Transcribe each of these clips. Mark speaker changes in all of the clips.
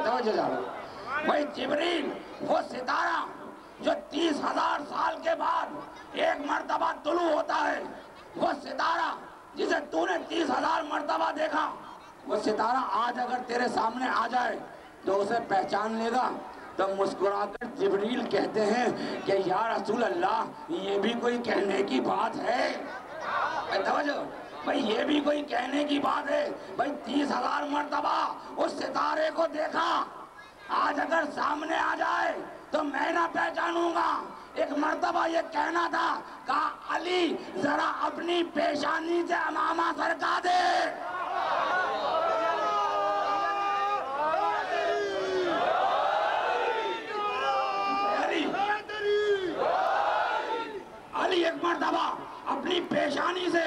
Speaker 1: توجہ جاؤ بھائی، جبریل وہ ستارہ جو 30,000 سال کے بعد ایک مرتبہ طلوع ہوتا ہے، وہ ستارہ جسے تو نے 30,000 مرتبہ دیکھا، وہ ستارہ آج اگر تیرے سامنے آ جائے تو اسے پہچان لے گا؟ تو مسکرا کر جبریل کہتے ہیں کہ یا رسول اللہ، یہ بھی کوئی کہنے کی بات ہے؟ توجہ بھائی، یہ بھی کوئی کہنے کی بات ہے؟ بھائی 30,000 مرتبہ اس ستارے کو دیکھا، آج اگر سامنے آ جائے تو میں نہ پہچانوں گا؟ ایک مرتبہ یہ کہنا تھا، کہا علی ذرا اپنی پیشانی سے امامہ سرکا دے۔ علی ایک مرتبہ اپنی پیشانی سے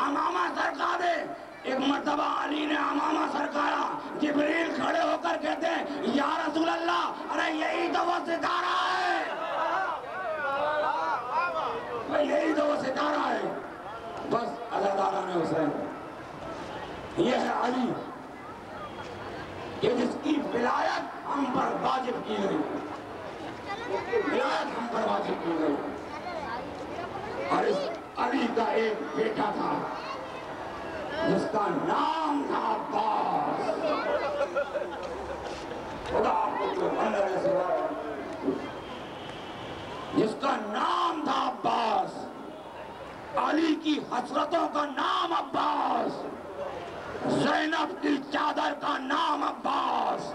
Speaker 1: امامہ سرکا دے۔ ایک مرتبہ علی نے امامہ سرکایا، جبریل کھڑے ہو کر کہتے ہیں یا رسول اللہ، ارے یہی تو وہ ستارہ ہے، یہی تو وہ ستارہ ہے۔ بس عزاداران حسین، یہ ہے علی کہ جس کی ولایت ہم پر واجب کی گئی، ولایت ہم پر واجب کی گئی۔ اور اس علی کا ایک بیٹا تھا جس کا نام تھا عباس۔ خدا آپ کو بندر ایسے جس کا نام تھا عباس، علی کی حسرتوں کا نام عباس، زینب کی چادر کا نام عباس،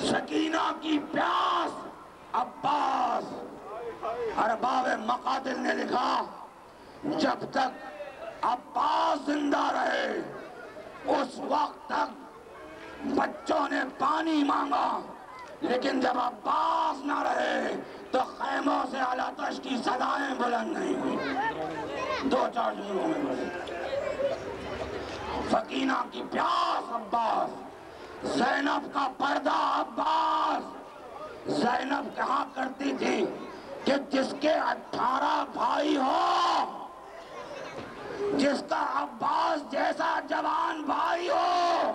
Speaker 1: سکینہ کی پیاس عباس۔ ارباب مقاتل نے لکھا، جب تک عباس زندہ رہے اس وقت تک بچوں نے پانی مانگا، لیکن جب عباس نہ رہے تو خیموں سے آلاتش کی صدائیں بلند نہیں ہوئی۔ 2-4 جملوں میں بلند۔ سکینہ کی پیاس عباس، زینب کا پردہ عباس۔ زینب کہا کرتی تھی کہ جس کے 18 بھائی ہو، جس کا عباس جیسا جوان بھائی ہو،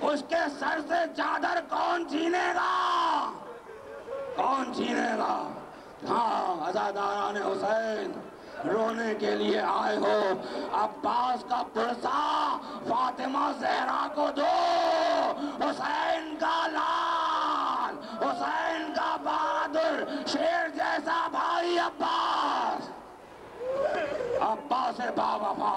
Speaker 1: اس کے سر سے چادر کون چھینے گا؟ کون چھینے گا؟ ہاں عزاداران حسین، رونے کے لیے آئے ہو، عباس کا پرسا فاطمہ زہرا کو دو۔ حسین کا لال، حسین کا بہادر، شیر جیسا بھائی عباس، عباس با وفا۔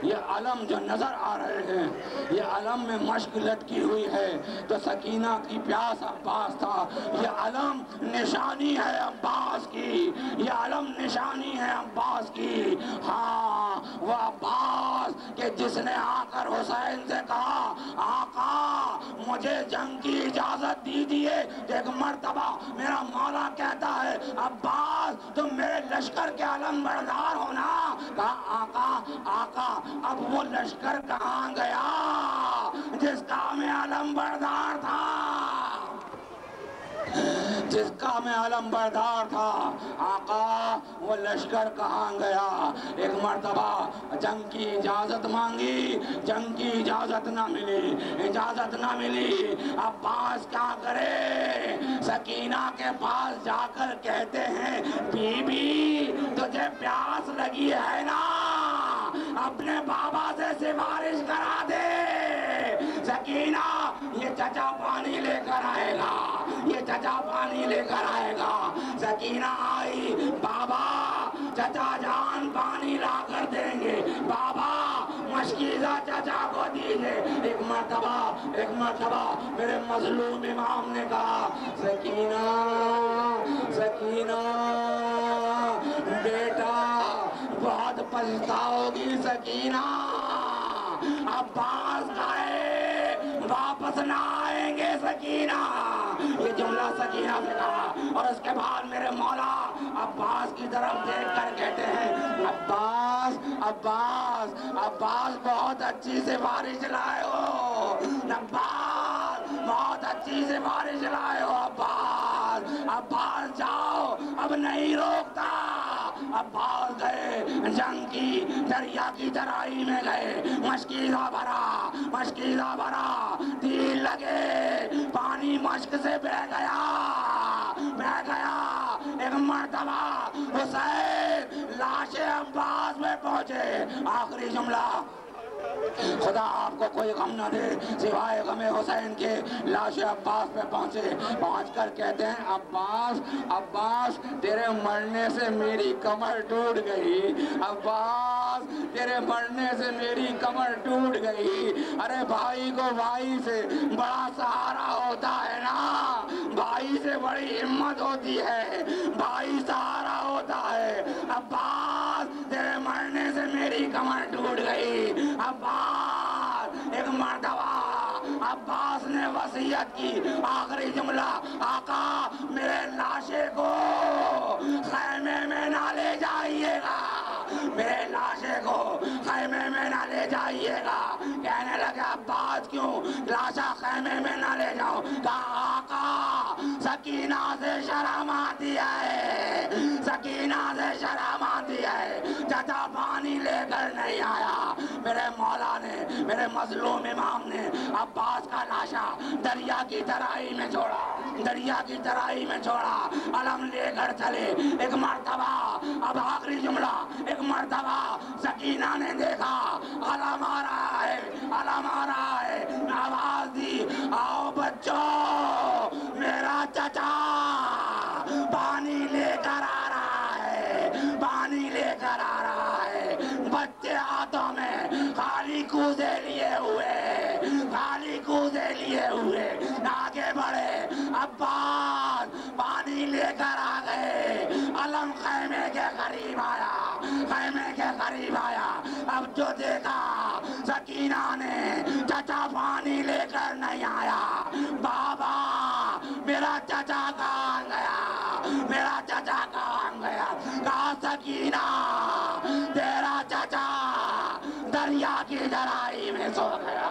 Speaker 1: یہ علم جو نظر آ رہے ہیں، یہ علم میں مشک لٹکی ہوئی ہے تو سکینہ کی پیاس عباس تھا۔ یہ علم نشانی ہے عباس کی، یہ علم نشانی ہے عباس کی۔ ہاں وہ عباس کہ جس نے آ کر حسین سے کہا آقا مجھے جنگ کی اجازت دیجیے۔ ایک مرتبہ میرا مولا کہتا ہے عباس تم میرے لشکر کے علم بردار ہونا۔ کہا آقا آقا اب وہ لشکر کہاں گیا جس کا میں علم بردار تھا، جس کا میں علم بردار تھا؟ آقا وہ لشکر کہاں گیا؟ ایک مرتبہ جنگ کی اجازت مانگی، جنگ کی اجازت نہ ملی، اجازت نہ ملی۔ عباس کیا کرے؟ سکینہ کے پاس جا کر کہتے ہیں بی بی تجھے پیاس لگی ہے نا، اپنے بابا سے سفارش کرا دے۔ سکینہ یہ چچا پانی لے کر آئے گا، یہ چچا پانی لے کر آئے گا۔ سکینہ آئی، بابا چچا جان پانی لا کر دیں گے، بابا مشکیزہ چچا کو دیجئے۔ ایک مرتبہ میرے مظلوم امام نے کہا سکینہ سکینہ بیٹا بہت پچھتاؤ گی سکینہ، عباس گئے واپس نہ آئیں گے سکینہ۔ یہ جملہ سکینہ سے کہا اور اس کے بعد میرے مولا عباس کی طرف دیکھ کر کہتے ہیں عباس عباس عباس بہت اچھی سفارش لائے ہو، عباس بہت اچھی سفارش لائے ہو عباس، عباس جاؤ اب نہیں روکتا۔ عباس گئے، جنگ کی دریا کی چرائی میں گئے، مشکیزہ بھرا، مشکیزہ بھرا تیر لگے پانی مشک سے بہ گیا ایک مرتبہ حسین لاش عباس میں پہنچے آخری جملہ خدا آپ کو کوئی غم نہ دے سوائے غم حسین کے لاش عباس پہ پہنچ کر کہتے ہیں عباس تیرے مرنے سے میری کمر ٹوٹ گئی عباس تیرے مرنے سے میری کمر ٹوٹ گئی ارے بھائی کو بھائی سے بڑا سہارا ہوتا ہے نا بھائی سے بڑی ہمت ہوتی ہے بھائی سہارا ہوتا ہے عباس تیرے مرنے سے میری کمر ٹوٹ گئی عباس ایک مرتبہ عباس نے وصیت کی آخری جملہ آقا میرے لاشے کو خیمے میں نہ لے جائیے گا میرے لاشے کو خیمے میں نہ لے جائیے گا کہنے لگے عباس کیوں لاشا خیمے میں نہ لے جاؤ کہا آقا سکینہ سے شرم آتی ہے سکینہ سے شرم آتی ہے چچا پانی لے کر نہیں آیا میرے مولا نے میرے مظلوم امام نے عباس کا لاشا دریا کی ترائی میں چھوڑا علم لے کر چلے ایک مرتبہ اب آخری جملہ ایک مرتبہ سکینہ نے دیکھا علم آ رہا ہے آواز دی آؤ بچوں میرا چچا پانی لے کر آ رہا ہے بچے ہاتھوں میں خالی کوزے لیے ہوئے آگے بڑھے عباس پانی لے کر آ گئے علم خیمے کے قریب آیا اب جو دیکھا سکینہ نے چچا پانی لے کر نہیں آیا بابا میرا چچا کہاں گیا کہا سکینہ تیرا چچا دریا کی گہرائی میں سو گیا